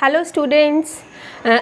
Hello students,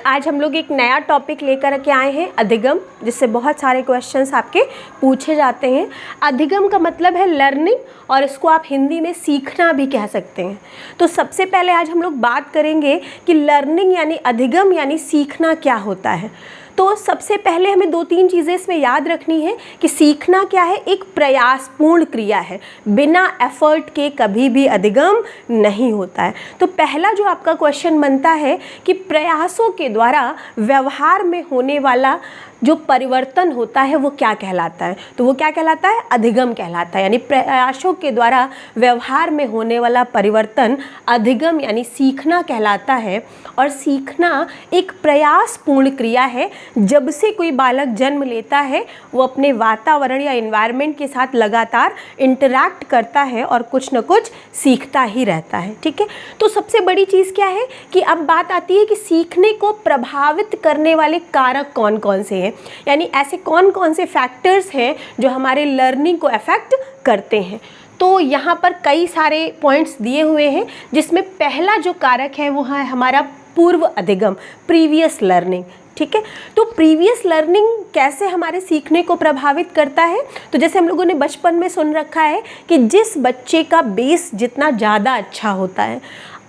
आज हम लोग एक नया टॉपिक लेकर के आए हैं अधिगम, जिससे बहुत सारे क्वेश्चंस आपके पूछे जाते हैं। अधिगम का मतलब है लर्निंग, और इसको आप हिंदी में सीखना भी कह सकते हैं। तो सबसे पहले आज हम लोग बात करेंगे कि लर्निंग यानी अधिगम यानी सीखना क्या होता है। तो सबसे पहले हमें दो तीन चीज़ें इसमें याद रखनी है कि सीखना क्या है, एक प्रयासपूर्ण क्रिया है, बिना एफर्ट के कभी भी अधिगम नहीं होता है। तो पहला जो आपका क्वेश्चन बनता है कि प्रयासों के द्वारा व्यवहार में होने वाला जो परिवर्तन होता है वो क्या कहलाता है। तो वो क्या कहलाता है, अधिगम कहलाता है। यानी प्रयासों के द्वारा व्यवहार में होने वाला परिवर्तन अधिगम यानी सीखना कहलाता है। और सीखना एक प्रयासपूर्ण क्रिया है। जब से कोई बालक जन्म लेता है वो अपने वातावरण या एनवायरनमेंट के साथ लगातार इंटरैक्ट करता है और कुछ न कुछ सीखता ही रहता है। ठीक है, तो सबसे बड़ी चीज़ क्या है कि अब बात आती है कि सीखने को प्रभावित करने वाले कारक कौन कौन से हैं, यानी ऐसे कौन कौन से फैक्टर्स हैं जो हमारे लर्निंग को अफेक्ट करते हैं। तो यहाँ पर कई सारे पॉइंट्स दिए हुए हैं, जिसमें पहला जो कारक है वो है हमारा पूर्व अधिगम, प्रीवियस लर्निंग। ठीक है, तो प्रीवियस लर्निंग कैसे हमारे सीखने को प्रभावित करता है। तो जैसे हम लोगों ने बचपन में सुन रखा है कि जिस बच्चे का बेस जितना ज़्यादा अच्छा होता है,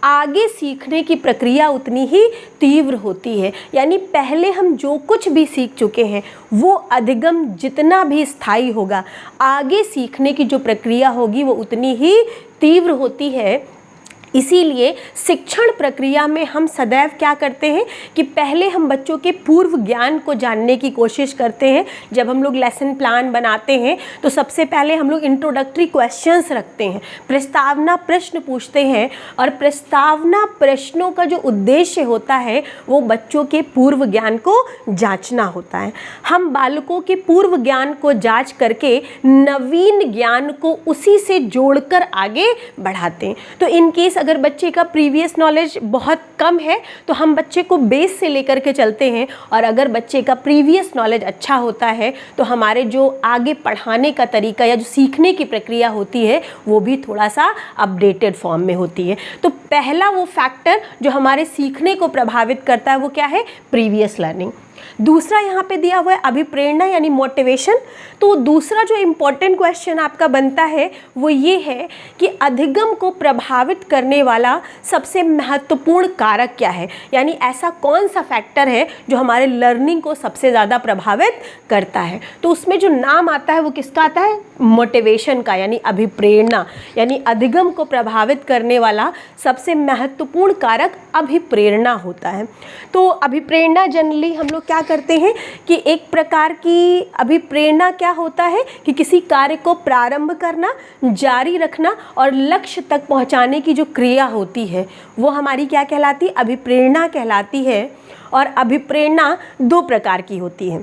आगे सीखने की प्रक्रिया उतनी ही तीव्र होती है। यानी पहले हम जो कुछ भी सीख चुके हैं वो अधिगम जितना भी स्थायी होगा, आगे सीखने की जो प्रक्रिया होगी वो उतनी ही तीव्र होती है। इसीलिए शिक्षण प्रक्रिया में हम सदैव क्या करते हैं कि पहले हम बच्चों के पूर्व ज्ञान को जानने की कोशिश करते हैं। जब हम लोग लेसन प्लान बनाते हैं तो सबसे पहले हम लोग इंट्रोडक्टरी क्वेश्चंस रखते हैं, प्रस्तावना प्रश्न पूछते हैं। और प्रस्तावना प्रश्नों का जो उद्देश्य होता है वो बच्चों के पूर्व ज्ञान को जांचना होता है। हम बालकों के पूर्व ज्ञान को जांच करके नवीन ज्ञान को उसी से जोड़कर आगे बढ़ाते हैं। तो इन केस अगर बच्चे का प्रीवियस नॉलेज बहुत कम है तो हम बच्चे को बेस से लेकर के चलते हैं, और अगर बच्चे का प्रीवियस नॉलेज अच्छा होता है तो हमारे जो आगे पढ़ाने का तरीका या जो सीखने की प्रक्रिया होती है वो भी थोड़ा सा अपडेटेड फॉर्म में होती है। तो पहला वो फैक्टर जो हमारे सीखने को प्रभावित करता है वो क्या है, प्रीवियस लर्निंग। दूसरा यहाँ पे दिया हुआ है अभिप्रेरणा यानी मोटिवेशन। तो दूसरा जो इम्पोर्टेंट क्वेश्चन आपका बनता है वो ये है कि अधिगम को प्रभावित करने वाला सबसे महत्वपूर्ण कारक क्या है, यानी ऐसा कौन सा फैक्टर है जो हमारे लर्निंग को सबसे ज़्यादा प्रभावित करता है। तो उसमें जो नाम आता है वो किसका आता है, मोटिवेशन का, यानी अभिप्रेरणा। यानी अधिगम को प्रभावित करने वाला सबसे महत्वपूर्ण कारक अभिप्रेरणा होता है। तो अभिप्रेरणा जनरली हम लोग क्या करते हैं कि एक प्रकार की अभिप्रेरणा क्या होता है कि किसी कार्य को प्रारंभ करना, जारी रखना और लक्ष्य तक पहुंचाने की जो क्रिया होती है वो हमारी क्या कहलाती है, अभिप्रेरणा कहलाती है। और अभिप्रेरणा दो प्रकार की होती है।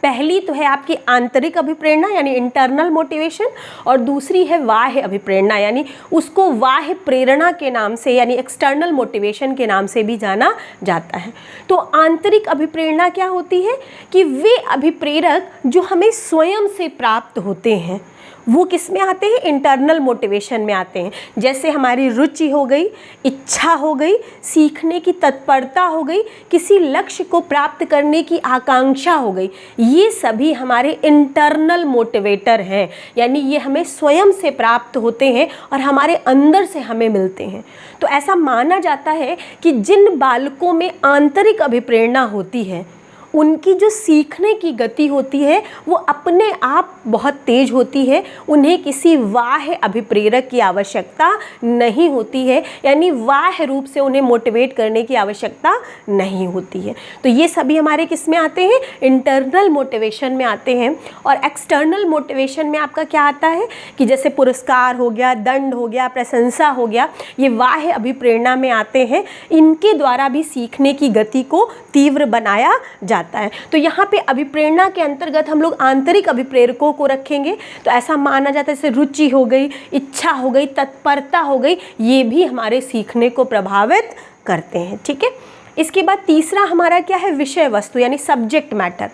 पहली तो है आपकी आंतरिक अभिप्रेरणा यानी इंटरनल मोटिवेशन, और दूसरी है बाह्य अभिप्रेरणा, यानी उसको बाह्य प्रेरणा के नाम से यानी एक्सटर्नल मोटिवेशन के नाम से भी जाना जाता है। तो आंतरिक अभिप्रेरणा क्या होती है कि वे अभिप्रेरक जो हमें स्वयं से प्राप्त होते हैं वो किस में आते हैं, इंटरनल मोटिवेशन में आते हैं। जैसे हमारी रुचि हो गई, इच्छा हो गई, सीखने की तत्परता हो गई, किसी लक्ष्य को प्राप्त करने की आकांक्षा हो गई, ये सभी हमारे इंटरनल मोटिवेटर हैं। यानी ये हमें स्वयं से प्राप्त होते हैं और हमारे अंदर से हमें मिलते हैं। तो ऐसा माना जाता है कि जिन बालकों में आंतरिक अभिप्रेरणा होती है उनकी जो सीखने की गति होती है वो अपने आप बहुत तेज होती है, उन्हें किसी बाह्य अभिप्रेरक की आवश्यकता नहीं होती है, यानी बाह्य रूप से उन्हें मोटिवेट करने की आवश्यकता नहीं होती है। तो ये सभी हमारे किस में आते हैं, इंटरनल मोटिवेशन में आते हैं। और एक्सटर्नल मोटिवेशन में आपका क्या आता है कि जैसे पुरस्कार हो गया, दंड हो गया, प्रशंसा हो गया, ये बाह्य अभिप्रेरणा में आते हैं। इनके द्वारा भी सीखने की गति को तीव्र बनाया जाता है। तो यहाँ पे अभिप्रेरणा के अंतर्गत हम लोग आंतरिक अभिप्रेरकों को रखेंगे। तो ऐसा माना जाता है जैसे रुचि हो गई, इच्छा हो गई, तत्परता हो गई, ये भी हमारे सीखने को प्रभावित करते हैं। ठीक है, इसके बाद तीसरा हमारा क्या है, विषय वस्तु यानी सब्जेक्ट मैटर।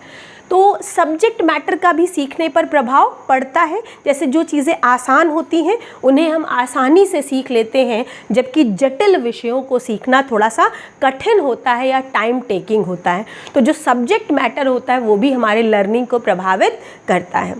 तो सब्जेक्ट मैटर का भी सीखने पर प्रभाव पड़ता है। जैसे जो चीज़ें आसान होती हैं उन्हें हम आसानी से सीख लेते हैं, जबकि जटिल विषयों को सीखना थोड़ा सा कठिन होता है या टाइम टेकिंग होता है। तो जो सब्जेक्ट मैटर होता है वो भी हमारे लर्निंग को प्रभावित करता है।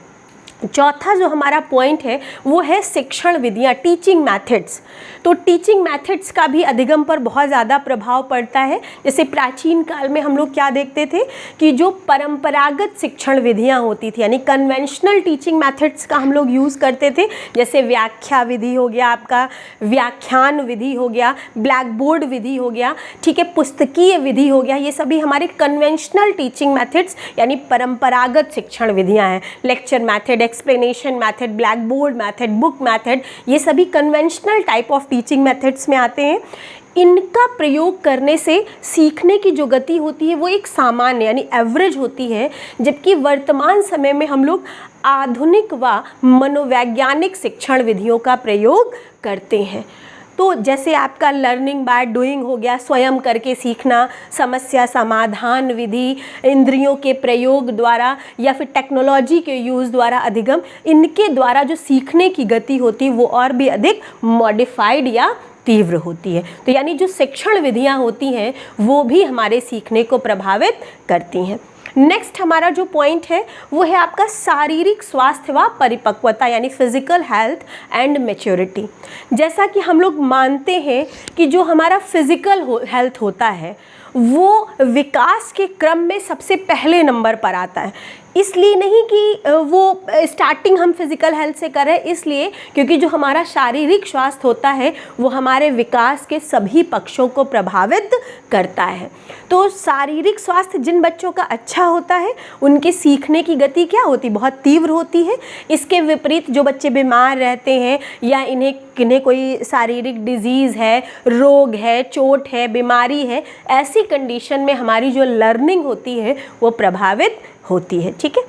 चौथा जो हमारा पॉइंट है वो है शिक्षण विधियाँ, टीचिंग मैथड्स। तो टीचिंग मैथड्स का भी अधिगम पर बहुत ज़्यादा प्रभाव पड़ता है। जैसे प्राचीन काल में हम लोग क्या देखते थे कि जो परंपरागत शिक्षण विधियाँ होती थी, यानी कन्वेंशनल टीचिंग मैथड्स का हम लोग यूज़ करते थे। जैसे व्याख्या विधि हो गया, आपका व्याख्यान विधि हो गया, ब्लैक बोर्ड विधि हो गया, ठीक है, पुस्तकीय विधि हो गया, ये सभी हमारे कन्वेंशनल टीचिंग मैथड्स यानी परंपरागत शिक्षण विधियाँ हैं। Lecture method, explanation method, black board method, book method, ये सभी conventional type of teaching methods में आते हैं। इनका प्रयोग करने से सीखने की जो गति होती है वो एक सामान्य यानी एवरेज होती है, जबकि वर्तमान समय में हम लोग आधुनिक व मनोवैज्ञानिक शिक्षण विधियों का प्रयोग करते हैं। तो जैसे आपका लर्निंग बाय डूइंग हो गया, स्वयं करके सीखना, समस्या समाधान विधि, इंद्रियों के प्रयोग द्वारा या फिर टेक्नोलॉजी के यूज़ द्वारा अधिगम, इनके द्वारा जो सीखने की गति होती है वो और भी अधिक मॉडिफाइड या तीव्र होती है। तो यानी जो शिक्षण विधियाँ होती हैं वो भी हमारे सीखने को प्रभावित करती हैं। नेक्स्ट हमारा जो पॉइंट है वो है आपका शारीरिक स्वास्थ्य व परिपक्वता यानी फिजिकल हेल्थ एंड मैच्योरिटी। जैसा कि हम लोग मानते हैं कि जो हमारा फिजिकल हेल्थ होता है वो विकास के क्रम में सबसे पहले नंबर पर आता है। इसलिए नहीं कि वो स्टार्टिंग हम फिज़िकल हेल्थ से करें, इसलिए क्योंकि जो हमारा शारीरिक स्वास्थ्य होता है वो हमारे विकास के सभी पक्षों को प्रभावित करता है। तो शारीरिक स्वास्थ्य जिन बच्चों का अच्छा होता है उनके सीखने की गति क्या होती, बहुत तीव्र होती है। इसके विपरीत जो बच्चे बीमार रहते हैं या इन्हें कोई शारीरिक डिजीज़ है, रोग है, चोट है, बीमारी है, ऐसी कंडीशन में हमारी जो लर्निंग होती है वो प्रभावित होती है। ठीक है,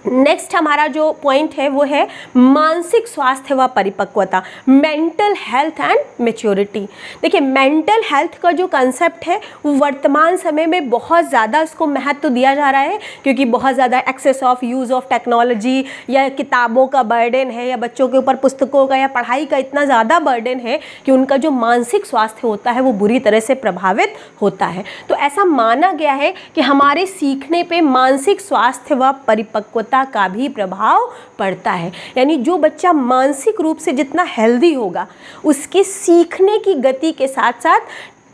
नेक्स्ट हमारा जो पॉइंट है वो है मानसिक स्वास्थ्य व परिपक्वता, मेंटल हेल्थ एंड मैच्योरिटी। देखिए, मेंटल हेल्थ का जो कंसेप्ट है वो वर्तमान समय में बहुत ज़्यादा इसको महत्व दिया जा रहा है, क्योंकि बहुत ज़्यादा excess of use of technology या किताबों का बर्डन है या बच्चों के ऊपर पुस्तकों का या पढ़ाई का इतना ज़्यादा बर्डन है कि उनका जो मानसिक स्वास्थ्य होता है वो बुरी तरह से प्रभावित होता है। तो ऐसा माना गया है कि हमारे सीखने पे मानसिक स्वास्थ्य व परिपक्वता का भी प्रभाव पड़ता है। यानी जो बच्चा मानसिक रूप से जितना हेल्दी होगा उसके सीखने की गति के साथ साथ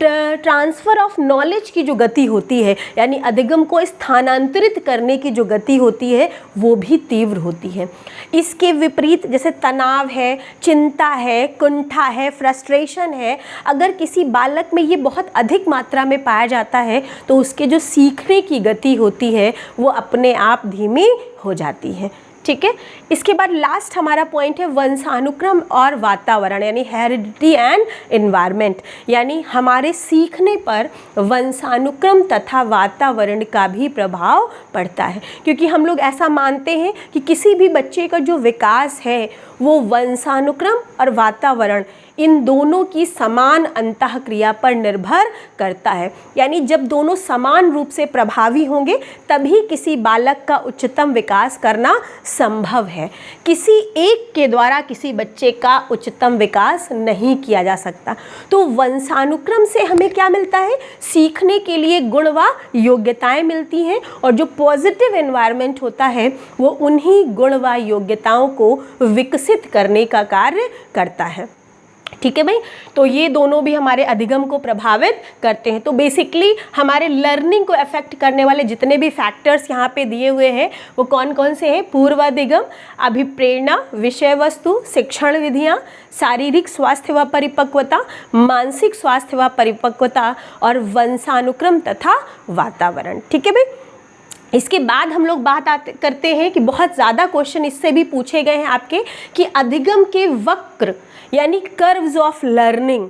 ट्रांसफ़र ऑफ नॉलेज की जो गति होती है यानी अधिगम को स्थानांतरित करने की जो गति होती है वो भी तीव्र होती है। इसके विपरीत जैसे तनाव है, चिंता है, कुंठा है, फ्रस्ट्रेशन है, अगर किसी बालक में ये बहुत अधिक मात्रा में पाया जाता है तो उसके जो सीखने की गति होती है वो अपने आप धीमी हो जाती है। ठीक है, इसके बाद लास्ट हमारा पॉइंट है वंशानुक्रम और वातावरण यानी हेरिडिटी एंड एनवायरनमेंट। यानी हमारे सीखने पर वंशानुक्रम तथा वातावरण का भी प्रभाव पड़ता है, क्योंकि हम लोग ऐसा मानते हैं कि किसी भी बच्चे का जो विकास है वो वंशानुक्रम और वातावरण इन दोनों की समान अंतःक्रिया पर निर्भर करता है। यानी जब दोनों समान रूप से प्रभावी होंगे तभी किसी बालक का उच्चतम विकास करना संभव है। किसी एक के द्वारा किसी बच्चे का उच्चतम विकास नहीं किया जा सकता। तो वंशानुक्रम से हमें क्या मिलता है, सीखने के लिए गुण व योग्यताएं मिलती हैं, और जो पॉजिटिव एनवायरनमेंट होता है वो उन्हीं गुण व योग्यताओं को विकसित करने का कार्य करता है। ठीक है भाई, तो ये दोनों भी हमारे अधिगम को प्रभावित करते हैं। तो बेसिकली हमारे लर्निंग को अफेक्ट करने वाले जितने भी फैक्टर्स यहाँ पे दिए हुए हैं वो कौन कौन से हैं, पूर्वाधिगम, अभिप्रेरणा, विषय वस्तु, शिक्षण विधियाँ, शारीरिक स्वास्थ्य व परिपक्वता, मानसिक स्वास्थ्य व परिपक्वता और वंशानुक्रम तथा वातावरण। ठीक है भाई, इसके बाद हम लोग बात करते हैं कि बहुत ज़्यादा क्वेश्चन इससे भी पूछे गए हैं आपके कि अधिगम के वक्र यानी कर्व्स ऑफ लर्निंग।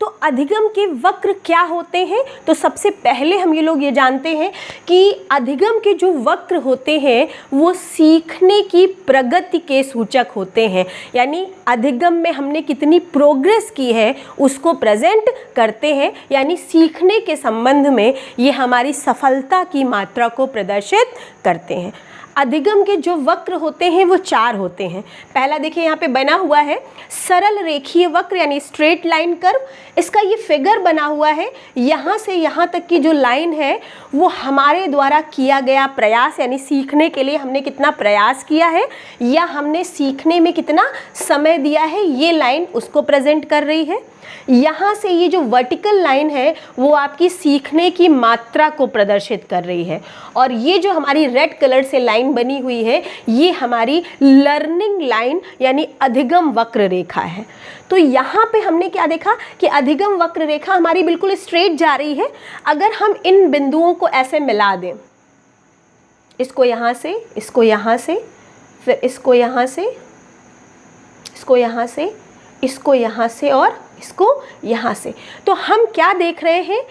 तो तो अधिगम के वक्र क्या होते हैं? तो सबसे पहले हम ये लोग ये जानते हैं कि अधिगम के जो वक्र होते हैं वो सीखने की प्रगति के सूचक होते हैं। यानी अधिगम में हमने कितनी प्रोग्रेस की है उसको प्रेजेंट करते हैं, यानी सीखने के संबंध में ये हमारी सफलता की मात्रा को प्रदर्शित करते हैं। अधिगम के जो वक्र होते हैं वो 4 होते हैं। पहला देखिए यहाँ पे बना हुआ है सरल रेखीय वक्र यानी स्ट्रेट लाइन कर्व। इसका ये फिगर बना हुआ है, यहाँ से यहाँ तक की जो लाइन है वो हमारे द्वारा किया गया प्रयास यानी सीखने के लिए हमने कितना प्रयास किया है या हमने सीखने में कितना समय दिया है, ये लाइन उसको प्रेजेंट कर रही है। यहाँ से ये जो वर्टिकल लाइन है वो आपकी सीखने की मात्रा को प्रदर्शित कर रही है, और ये जो हमारी रेड कलर से लाइन बनी हुई है ये हमारी लर्निंग लाइन यानी अधिगम वक्र रेखा है। तो यहाँ पे हमने क्या देखा कि अधिगम वक्र रेखा हमारी बिल्कुल स्ट्रेट जा रही है। अगर हम इन बिंदुओं को ऐसे मिला दें, इसको यहाँ से, इसको यहाँ से, फिर इसको यहाँ से, इसको यहाँ से, इसको यहाँ से और इसको यहाँ से, तो हम क्या देख रहे हैं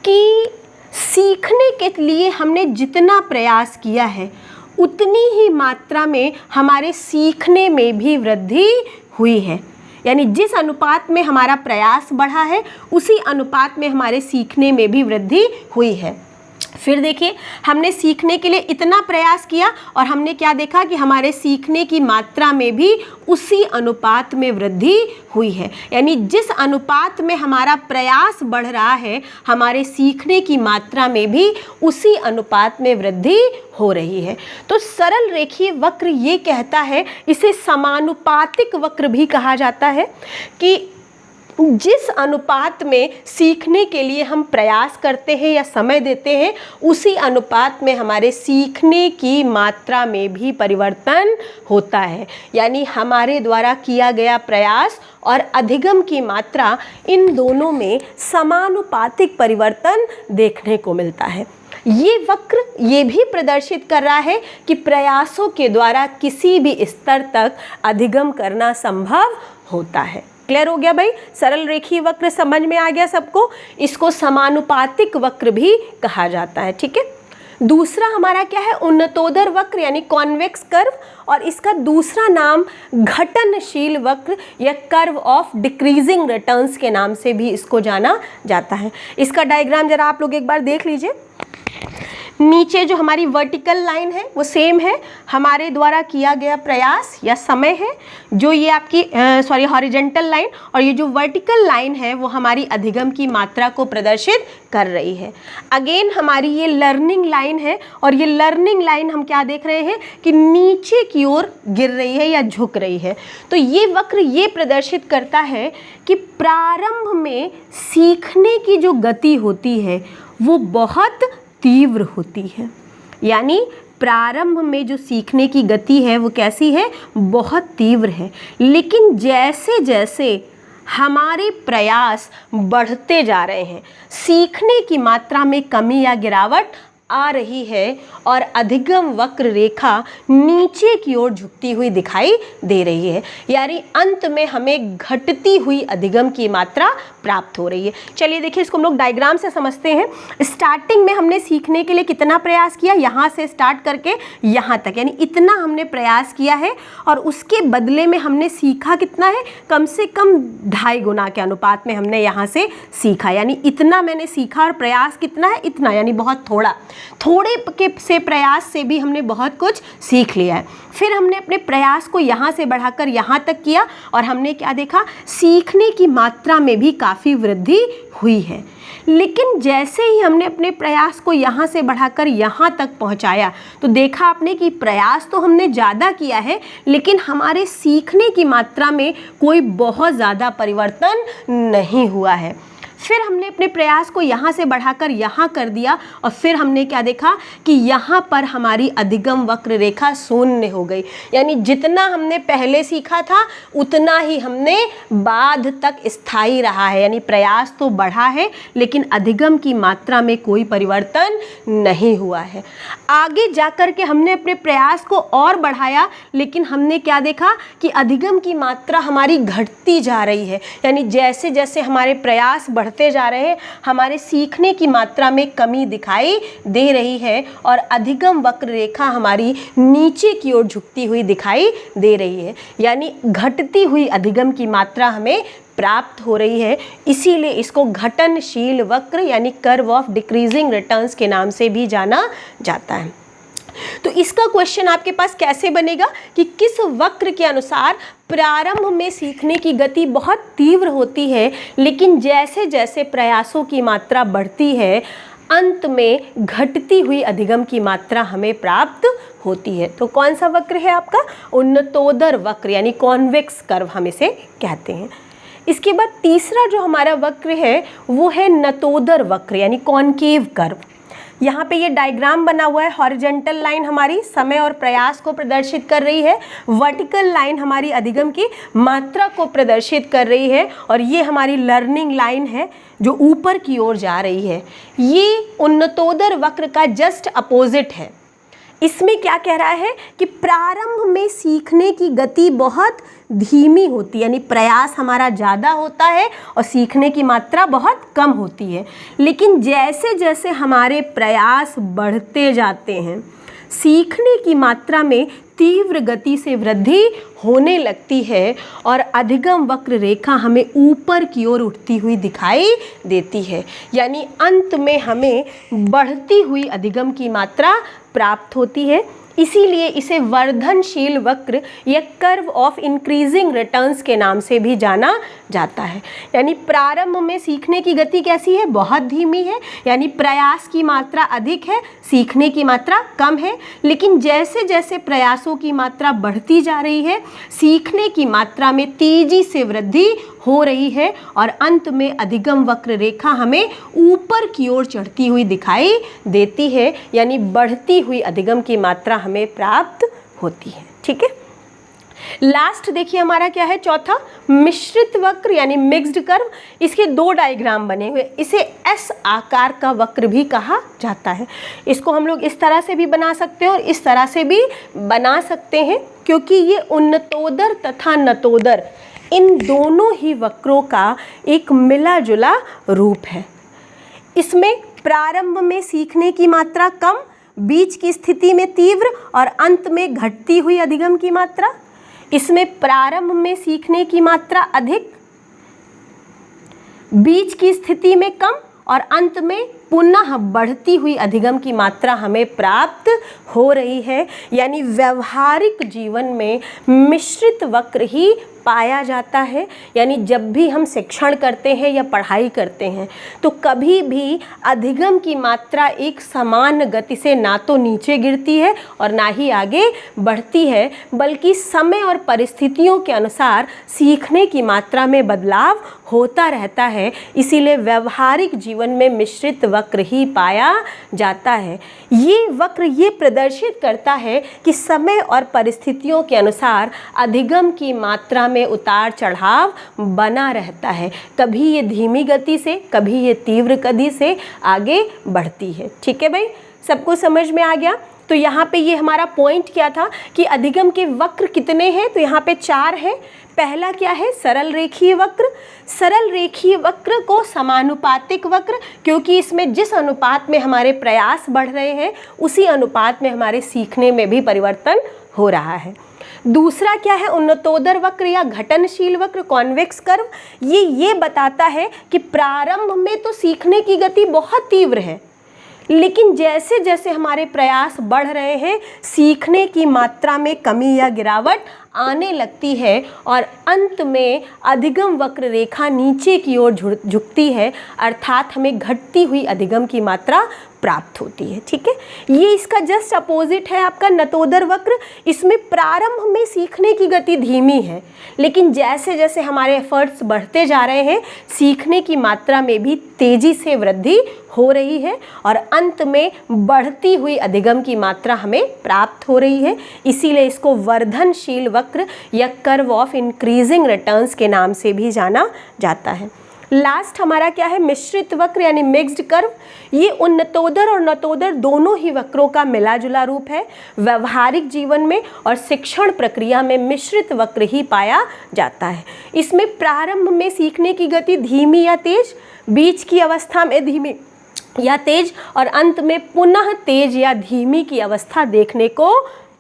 कि सीखने के लिए हमने जितना प्रयास किया है उतनी ही मात्रा में हमारे सीखने में भी वृद्धि हुई है। यानी जिस अनुपात में हमारा प्रयास बढ़ा है उसी अनुपात में हमारे सीखने में भी वृद्धि हुई है। फिर देखिए हमने सीखने के लिए इतना प्रयास किया और हमने क्या देखा कि हमारे सीखने की मात्रा में भी उसी अनुपात में वृद्धि हुई है। यानी जिस अनुपात में हमारा प्रयास बढ़ रहा है हमारे सीखने की मात्रा में भी उसी अनुपात में वृद्धि हो रही है। तो सरल रेखीय वक्र ये कहता है, इसे समानुपातिक वक्र भी कहा जाता है, कि जिस अनुपात में सीखने के लिए हम प्रयास करते हैं या समय देते हैं उसी अनुपात में हमारे सीखने की मात्रा में भी परिवर्तन होता है। यानी हमारे द्वारा किया गया प्रयास और अधिगम की मात्रा, इन दोनों में समानुपातिक परिवर्तन देखने को मिलता है। ये वक्र ये भी प्रदर्शित कर रहा है कि प्रयासों के द्वारा किसी भी स्तर तक अधिगम करना संभव होता है। क्लियर हो गया भाई? सरल रेखीय वक्र समझ में आ गया सबको? इसको समानुपातिक वक्र भी कहा जाता है। ठीक है। दूसरा हमारा क्या है? उन्नतोदर वक्र यानी कॉन्वेक्स कर्व, और इसका दूसरा नाम घटनशील वक्र या कर्व ऑफ डिक्रीजिंग रिटर्न्स के नाम से भी इसको जाना जाता है। इसका डायग्राम जरा आप लोग एक बार देख लीजिए। नीचे जो हमारी वर्टिकल लाइन है वो सेम है हमारे द्वारा किया गया प्रयास या समय है, जो ये आपकी हॉरिजॉन्टल लाइन, और ये जो वर्टिकल लाइन है वो हमारी अधिगम की मात्रा को प्रदर्शित कर रही है। अगेन हमारी ये लर्निंग लाइन है, और ये लर्निंग लाइन हम क्या देख रहे हैं कि नीचे की ओर गिर रही है या झुक रही है। तो ये वक्र ये प्रदर्शित करता है कि प्रारंभ में सीखने की जो गति होती है वो बहुत तीव्र होती है। यानी प्रारंभ में जो सीखने की गति है वो कैसी है? बहुत तीव्र है। लेकिन जैसे जैसे हमारे प्रयास बढ़ते जा रहे हैं सीखने की मात्रा में कमी या गिरावट आ रही है और अधिगम वक्र रेखा नीचे की ओर झुकती हुई दिखाई दे रही है। यानी अंत में हमें घटती हुई अधिगम की मात्रा प्राप्त हो रही है। चलिए देखिए इसको हम लोग डायग्राम से समझते हैं। स्टार्टिंग में हमने सीखने के लिए कितना प्रयास किया, यहाँ से स्टार्ट करके यहाँ तक, यानी इतना हमने प्रयास किया है और उसके बदले में हमने सीखा कितना है? कम से कम 2.5 गुना के अनुपात में हमने यहाँ से सीखा। यानी इतना मैंने सीखा और प्रयास कितना है? इतना, यानी बहुत थोड़ा। थोड़े के से प्रयास से भी हमने बहुत कुछ सीख लिया है। फिर हमने अपने प्रयास को यहाँ से बढ़ाकर यहाँ तक किया और हमने क्या देखा? सीखने की मात्रा में भी काफ़ी वृद्धि हुई है। लेकिन जैसे ही हमने अपने प्रयास को यहाँ से बढ़ाकर यहाँ तक पहुँचाया तो देखा आपने कि प्रयास तो हमने ज़्यादा किया है लेकिन हमारे सीखने की मात्रा में कोई बहुत ज़्यादा परिवर्तन नहीं हुआ है। फिर हमने अपने प्रयास को यहाँ से बढ़ाकर यहाँ कर दिया और फिर हमने क्या देखा कि यहाँ पर हमारी अधिगम वक्र रेखा शून्य हो गई। यानी जितना हमने पहले सीखा था उतना ही हमने बाद तक स्थायी रहा है, यानी प्रयास तो बढ़ा है लेकिन अधिगम की मात्रा में कोई परिवर्तन नहीं हुआ है। आगे जाकर के हमने अपने प्रयास को और बढ़ाया लेकिन हमने क्या देखा कि अधिगम की मात्रा हमारी घटती जा रही है। यानी जैसे जैसे हमारे प्रयास बढ़ते जा रहे हैं हमारे सीखने की मात्रा में कमी दिखाई दे रही है और अधिगम वक्र रेखा हमारी नीचे की ओर झुकती हुई दिखाई दे रही है। यानी घटती हुई अधिगम की मात्रा हमें प्राप्त हो रही है, इसीलिए इसको घटनशील वक्र यानी कर्व ऑफ डिक्रीजिंग रिटर्न्स के नाम से भी जाना जाता है। तो इसका क्वेश्चन आपके पास कैसे बनेगा कि किस वक्र के अनुसार प्रारंभ में सीखने की गति बहुत तीव्र होती है लेकिन जैसे जैसे प्रयासों की मात्रा बढ़ती है अंत में घटती हुई अधिगम की मात्रा हमें प्राप्त होती है। तो कौन सा वक्र है आपका? उन्नतोदर वक्र यानी कॉन्वेक्स कर्व हम इसे कहते हैं। इसके बाद तीसरा जो हमारा वक्र है वो है नतोदर वक्र यानी कॉनकेव कर्व। यहाँ पे ये डायग्राम बना हुआ है। हॉरिजॉन्टल लाइन हमारी समय और प्रयास को प्रदर्शित कर रही है, वर्टिकल लाइन हमारी अधिगम की मात्रा को प्रदर्शित कर रही है और ये हमारी लर्निंग लाइन है जो ऊपर की ओर जा रही है। ये उन्नतोदर वक्र का जस्ट अपोजिट है। इसमें क्या कह रहा है कि प्रारंभ में सीखने की गति बहुत धीमी होती है, यानी प्रयास हमारा ज़्यादा होता है और सीखने की मात्रा बहुत कम होती है। लेकिन जैसे जैसे हमारे प्रयास बढ़ते जाते हैं सीखने की मात्रा में तीव्र गति से वृद्धि होने लगती है और अधिगम वक्र रेखा हमें ऊपर की ओर उठती हुई दिखाई देती है। यानी अंत में हमें बढ़ती हुई अधिगम की मात्रा प्राप्त होती है, इसीलिए इसे वर्धनशील वक्र या कर्व ऑफ इंक्रीजिंग रिटर्न्स के नाम से भी जाना जाता है। यानी प्रारंभ में सीखने की गति कैसी है? बहुत धीमी है, यानी प्रयास की मात्रा अधिक है, सीखने की मात्रा कम है। लेकिन जैसे जैसे प्रयासों की मात्रा बढ़ती जा रही है सीखने की मात्रा में तेजी से वृद्धि हो रही है और अंत में अधिगम वक्र रेखा हमें ऊपर की ओर चढ़ती हुई दिखाई देती है, यानी बढ़ती हुई अधिगम की मात्रा हमें प्राप्त होती है। ठीक है, लास्ट देखिए हमारा क्या है, चौथा मिश्रित वक्र यानी मिक्स्ड कर्व। इसके दो डायग्राम बने हुए, इसे एस आकार का वक्र भी कहा जाता है। इसको हम लोग इस तरह से भी बना सकते हैं और इस तरह से भी बना सकते हैं क्योंकि ये उन्नतोदर तथा नतोदर इन दोनों ही वक्रों का एक मिला जुला रूप है। इसमें प्रारंभ में सीखने की मात्रा कम, बीच की स्थिति में तीव्र और अंत में घटती हुई अधिगम की मात्रा। इसमें प्रारंभ में सीखने की मात्रा अधिक, बीच की स्थिति में कम और अंत में पुनः बढ़ती हुई अधिगम की मात्रा हमें प्राप्त हो रही है। यानी व्यवहारिक जीवन में मिश्रित वक्र ही पाया जाता है। यानी जब भी हम शिक्षण करते हैं या पढ़ाई करते हैं तो कभी भी अधिगम की मात्रा एक समान गति से ना तो नीचे गिरती है और ना ही आगे बढ़ती है, बल्कि समय और परिस्थितियों के अनुसार सीखने की मात्रा में बदलाव होता रहता है। इसीलिए व्यवहारिक जीवन में मिश्रित वक्र ही पाया जाता है। ये वक्र ये प्रदर्शित करता है कि समय और परिस्थितियों के अनुसार अधिगम की मात्रा में उतार चढ़ाव बना रहता है। कभी ये धीमी गति से, कभी ये तीव्र गति से आगे बढ़ती है। ठीक है भाई, सबको समझ में आ गया? तो यहाँ पे ये हमारा पॉइंट क्या था कि अधिगम के वक्र कितने हैं? तो यहाँ पे 4 है। पहला क्या है? सरल रेखीय वक्र। सरल रेखीय वक्र को समानुपातिक वक्र, क्योंकि इसमें जिस अनुपात में हमारे प्रयास बढ़ रहे हैं उसी अनुपात में हमारे सीखने में भी परिवर्तन हो रहा है। दूसरा क्या है? उन्नतोदर वक्र या घटनशील वक्र, कॉन्वेक्स कर्व। ये बताता है कि प्रारंभ में तो सीखने की गति बहुत तीव्र है, लेकिन जैसे जैसे हमारे प्रयास बढ़ रहे हैं सीखने की मात्रा में कमी या गिरावट आने लगती है और अंत में अधिगम वक्र रेखा नीचे की ओर झुकती है, अर्थात हमें घटती हुई अधिगम की मात्रा प्राप्त होती है। ठीक है, ये इसका जस्ट अपोजिट है आपका नतोदर वक्र। इसमें प्रारंभ में सीखने की गति धीमी है, लेकिन जैसे जैसे हमारे एफर्ट्स बढ़ते जा रहे हैं सीखने की मात्रा में भी तेजी से वृद्धि हो रही है और अंत में बढ़ती हुई अधिगम की मात्रा हमें प्राप्त हो रही है। इसीलिए इसको वर्धनशील वक्र या कर्व ऑफ इंक्रीजिंग रिटर्न्स के नाम से भी जाना जाता है। लास्ट हमारा क्या है, मिश्रित वक्र यानी मिक्स्ड कर्व। ये उन्नतोदर और नतोदर दोनों ही वक्रों का मिला जुला रूप है। व्यवहारिक जीवन में और शिक्षण प्रक्रिया में मिश्रित वक्र ही पाया जाता है। इसमें प्रारंभ में सीखने की गति धीमी या तेज, बीच की अवस्था में धीमी या तेज और अंत में पुनः तेज या धीमी की अवस्था देखने को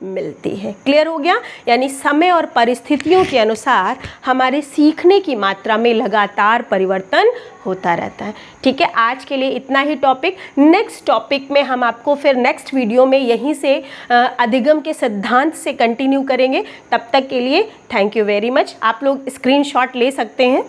मिलती है। क्लियर हो गया? यानी समय और परिस्थितियों के अनुसार हमारे सीखने की मात्रा में लगातार परिवर्तन होता रहता है। ठीक है, आज के लिए इतना ही टॉपिक। नेक्स्ट टॉपिक में हम आपको फिर नेक्स्ट वीडियो में यहीं से अधिगम के सिद्धांत से कंटिन्यू करेंगे। तब तक के लिए थैंक यू वेरी मच। आप लोग स्क्रीनशॉट ले सकते हैं।